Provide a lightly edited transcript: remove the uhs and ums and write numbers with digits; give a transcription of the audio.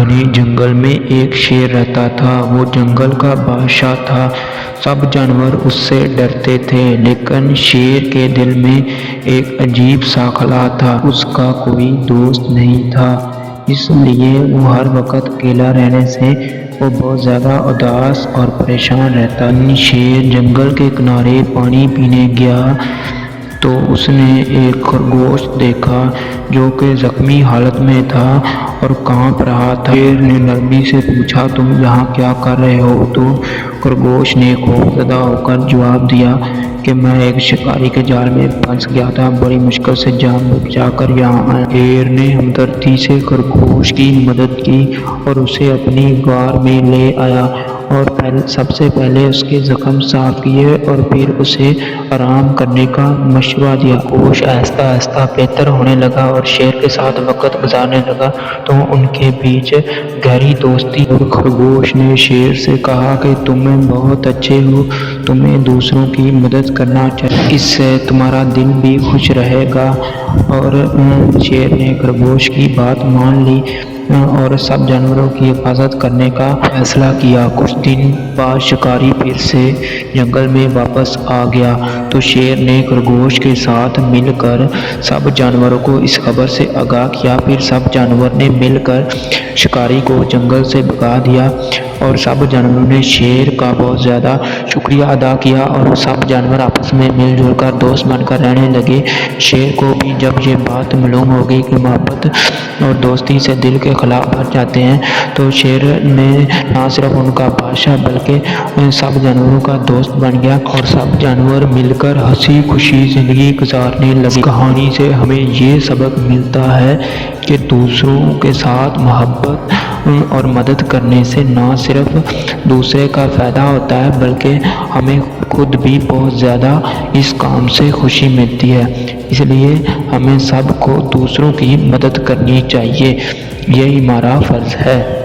گھنے جنگل میں ایک شیر رہتا تھا۔ وہ جنگل کا بادشاہ تھا۔ سب جانور اس سے ڈرتے تھے، لیکن شیر کے دل میں ایک عجیب سا خلا تھا۔ اس کا کوئی دوست نہیں تھا، اس لیے وہ ہر وقت اکیلا رہنے سے وہ بہت زیادہ اداس اور پریشان رہتا۔ شیر جنگل کے کنارے پانی پینے گیا تو اس نے ایک خرگوش دیکھا جو کہ زخمی حالت میں تھا اور کانپ رہا تھا۔ شیر نے نرمی سے پوچھا، تم یہاں کیا کر رہے ہو؟ تو خرگوش نے خوفزدہ ہو کر جواب دیا کہ میں ایک شکاری کے جال میں پھنس گیا تھا، بڑی مشکل سے جان بچا کر یہاں آیا۔ شیر نے ہمدردی سے خرگوش کی مدد کی اور اسے اپنی غار میں لے آیا اور سب سے پہلے اس کے زخم صاف کیے اور پھر اسے آرام کرنے کا مشورہ دیا۔ خرگوش آہستہ آہستہ بہتر ہونے لگا اور شیر کے ساتھ وقت گزارنے لگا تو ان کے بیچ گہری دوستی اور خرگوش نے شیر سے کہا کہ تم بہت اچھے ہو، تمہیں دوسروں کی مدد کرنا چاہیے، اس سے تمہارا دل بھی خوش رہے گا۔ اور شیر نے خرگوش کی بات مان لی اور سب جانوروں کی حفاظت کرنے کا فیصلہ کیا۔ کچھ دن بعد شکاری پھر سے جنگل میں واپس آ گیا تو شیر نے خرگوش کے ساتھ مل کر سب جانوروں کو اس خبر سے آگاہ کیا۔ پھر سب جانور نے مل کر شکاری کو جنگل سے بھگا دیا اور سب جانوروں نے شیر کا بہت زیادہ شکریہ ادا کیا اور سب جانور آپس میں مل جل کر دوست بن کر رہنے لگے۔ شیر کو بھی جب یہ بات معلوم ہو گئی کہ محبت اور دوستی سے دل کے خلا بھر جاتے ہیں تو شیر نے نہ صرف ان کا بادشاہ بلکہ سب جانوروں کا دوست بن گیا اور سب جانور مل کر ہنسی خوشی زندگی گزارنے لگے۔ اس کہانی سے ہمیں یہ سبق ملتا ہے کہ دوسروں کے ساتھ محبت اور مدد کرنے سے نہ صرف دوسرے کا فائدہ ہوتا ہے بلکہ ہمیں خود بھی بہت زیادہ اس کام سے خوشی ملتی ہے۔ اس لیے ہمیں سب کو دوسروں کی مدد کرنی چاہیے، یہی ہمارا فرض ہے۔